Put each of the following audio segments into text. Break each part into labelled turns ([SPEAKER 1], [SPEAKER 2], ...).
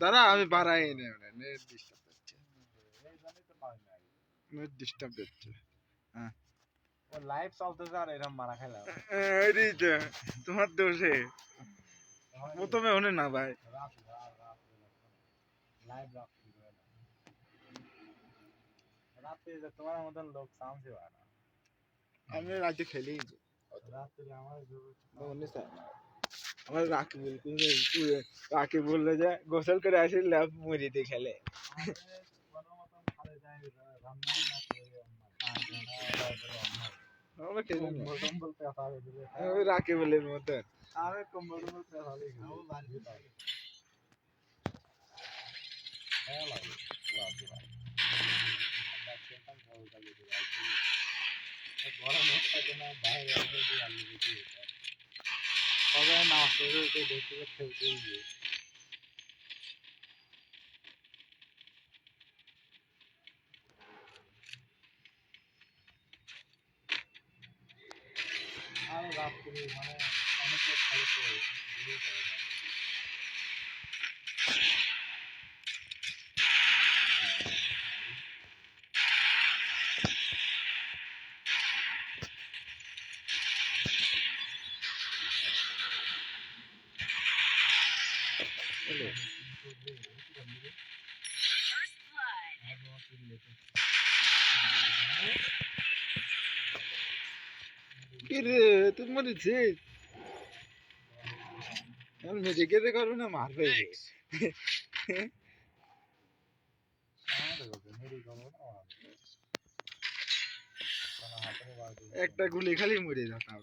[SPEAKER 1] দাঁড়া আমি বাড়াই নেট ডিস্টার্ব হচ্ছে নেট ডিস্টার্ব হচ্ছে হ্যাঁ
[SPEAKER 2] লাইভ চলতেছে আর এরকম মারা খাইলাম
[SPEAKER 1] এই যে তোমার দোষে প্রথমে হনে না ভাই
[SPEAKER 2] লাইভ রাতে যে তোমার মতন লোক সাউন্ড হয় না
[SPEAKER 1] আমি রাতে খেলি
[SPEAKER 2] রাতে আমার
[SPEAKER 1] আমার রাকি বললে যে গোসল করে আসলে মুড়িতে খেলে রাকি বলের মতন
[SPEAKER 2] আরে কম্বল গরম থাকে না বাইরে সবাই না দেখতে খেলতেই গিয়ে আর রাত্রে মানে অনেক লোক ভালো করে ভিডিও করে
[SPEAKER 1] কিরে তুই মরেছিস মেডিকেল করবে না মারবে একটা গুলি খালি মরে যেতাম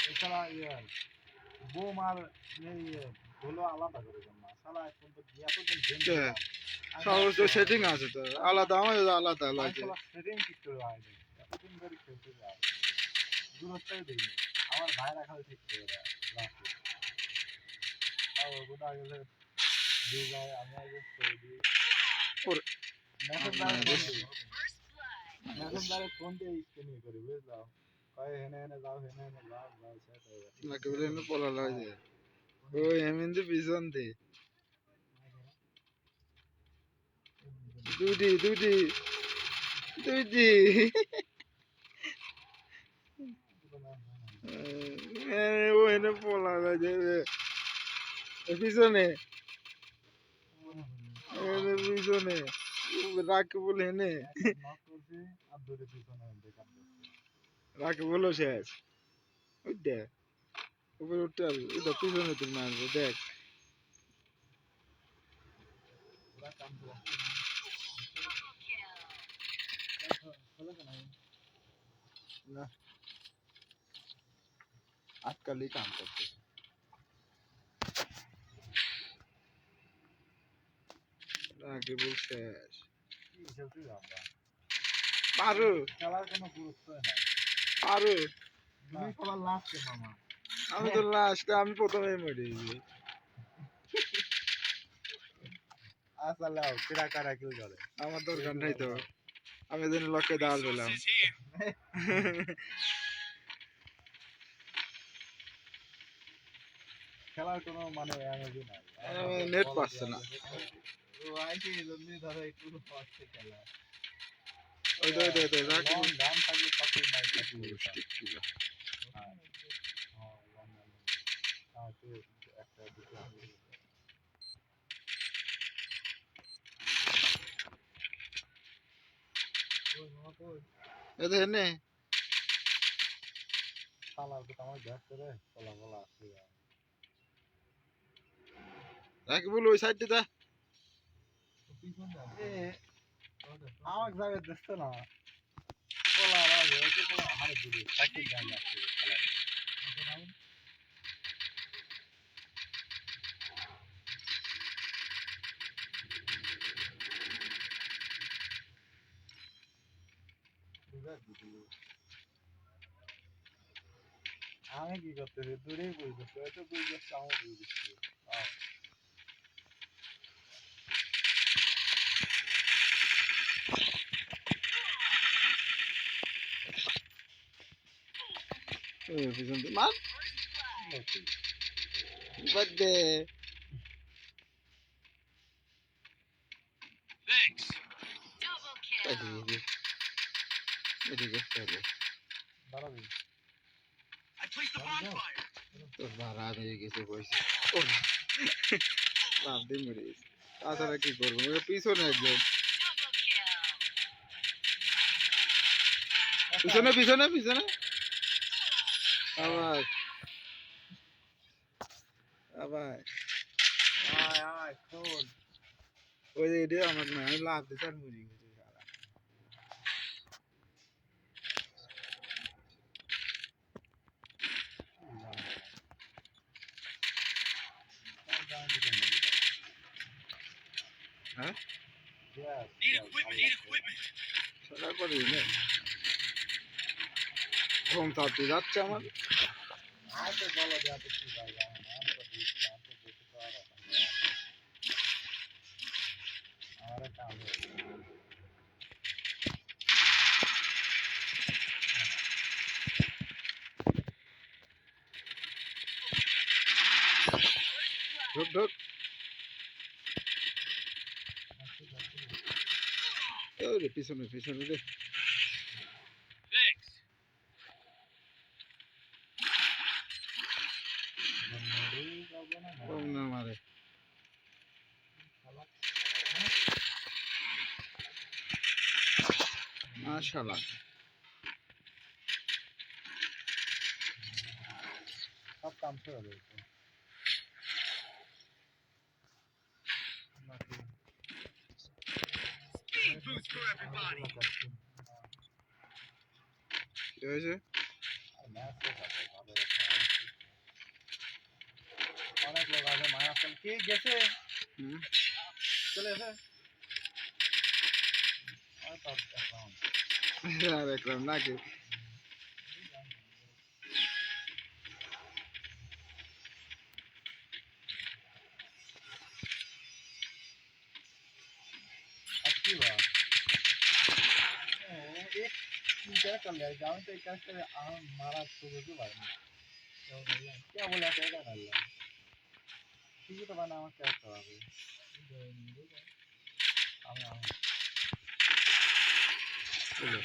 [SPEAKER 2] এছাড়া বোম আর হলো আলাদা করে না শালা এখন তো এতদিন গেম
[SPEAKER 1] সমস্ত সেটিং আছে তো আলাদা আমার আলাদা লাগে
[SPEAKER 2] সেটিং ঠিক করে হয়নি এতদিন ধরে খেলতে যায় দূরত্বই দিইনি আমার ভাই রাখা ঠিক করে রাখি আর ওটা গেলে দুই ভাই আমি আগে সৌদি মেসেঞ্জারে ফোন দিয়ে স্ক্রিনিং করি বুঝলাম কয় হেনে হেনে যাও হেনে হেনে যাও সেট হয়ে গেছে
[SPEAKER 1] নাকি বলে এনে পলা লাগে ও এমনি পিছন দে দুটি ও এনে পলা লাগে পিছনে পিছনে রাখি বলে এনে রাখি বলো শেষ ওই দেখ উপরে উঠতে হবে এটা পিছনে তুমি মারবে দেখ না আজকালই কাম করতে রাখি বল শেষ পারো
[SPEAKER 2] খেলার কোনো গুরুত্ব নাই
[SPEAKER 1] পারো
[SPEAKER 2] তুমি খেলার লাস্ট মামা
[SPEAKER 1] আমি তো লাস্টে আমি প্রথমেই মরে গেছি
[SPEAKER 2] আসলে কিরা কারা কিল করে
[SPEAKER 1] আমার দরকার নাই তো আমি যেন লক্ষ্যে দাঁড় পেলাম
[SPEAKER 2] খেলার কোনো মানে এনার্জি নাই
[SPEAKER 1] নেট পাচ্ছে না
[SPEAKER 2] আইটি জন্য ধরো একটু ফাস্ট খেলা
[SPEAKER 1] ওই রাখি
[SPEAKER 2] গান থাকলে পাশে নাই থাকলে হ্যাঁ হ্যাঁ তো একটা দুটো
[SPEAKER 1] এটা এনে
[SPEAKER 2] শালা তো আমার ব্যাগ করে বলা বলা আছে
[SPEAKER 1] রাখি বল ওই সাইডে যা
[SPEAKER 2] আমাকে যাবে দেখতে না বলা আওয়াজ হয়েছে তো হারে দিবি সাইকেল গান আছে খেলা আমি কি করতেছি দূরেই বুঝতেছি হয়তো বুঝতেছি আমার বুঝতেছি
[SPEAKER 1] পিছন দিয়ে মার
[SPEAKER 2] লতি।
[SPEAKER 1] বাদ দে এদিকে এদিকে চলে
[SPEAKER 2] দাঁড়াবি।
[SPEAKER 1] তোর ভাড়া হয়ে গেছে পয়সা ও লাভ দিয়ে মরে গেছে তাছাড়া কি করবো ওর পিছনে একদম পিছনে পিছনে পিছনে আবার আবার
[SPEAKER 2] আয় আয় খোল।
[SPEAKER 1] ওই যে এটা আমার না আমি লাভ দিতে আর মরে গেছে শালা। হ্যাঁ শালা করে না ঘুম তাতে যাচ্ছে আমার
[SPEAKER 2] আর তো বলো যে এত কি জায়গা আর তো দেখছি আর তো দেখতে পারো আমার কাম
[SPEAKER 1] ঢুক ঢুক ওই রে পিছনে পিছনে রে কম না মারে মাশাআল্লাহ
[SPEAKER 2] সব কাম ছেড়ে দিয়েছে
[SPEAKER 1] কি হয়েছে
[SPEAKER 2] অনেক লোক আছে মায়া কি গেছে
[SPEAKER 1] হুম
[SPEAKER 2] চলে এসে
[SPEAKER 1] আর একদম নাকি
[SPEAKER 2] अच्छी बात एक क्या कर लिया जाऊं तो क्या करे मारा तो जो भाई क्या बोला क्या कर लिया ठीक है तो बना क्या करा अभी हम
[SPEAKER 1] চলো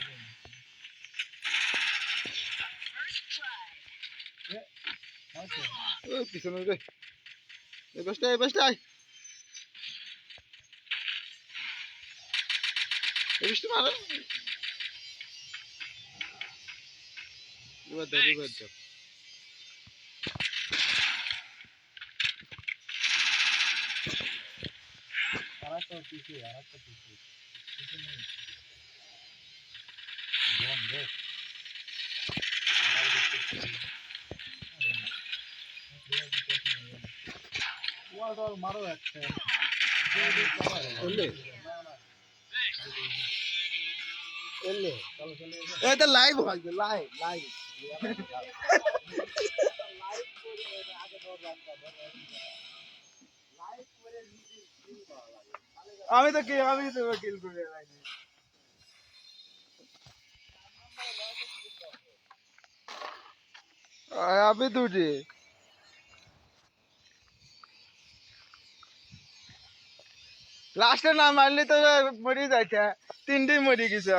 [SPEAKER 2] अच्छा
[SPEAKER 1] ওই পিছনে রে এই পাশটা আয় এই বৃষ্টি মারে এবার দাও
[SPEAKER 2] आरा तो पीछे पीछे नहीं बोन दे वो तो मारो একটা
[SPEAKER 1] বললে
[SPEAKER 2] এলে চলো চলে এসে
[SPEAKER 1] এই তো লাইভ হয় লাইভ
[SPEAKER 2] লাইভ করে আগে দৌড় রাস্তা লাইভ করে নিজে ফিল করা লাগে
[SPEAKER 1] আমি তো কিল করে রাখি আমি দুটি লাস্টে না মারলে তো মরি যাইতে তিনটেই মরি গেছে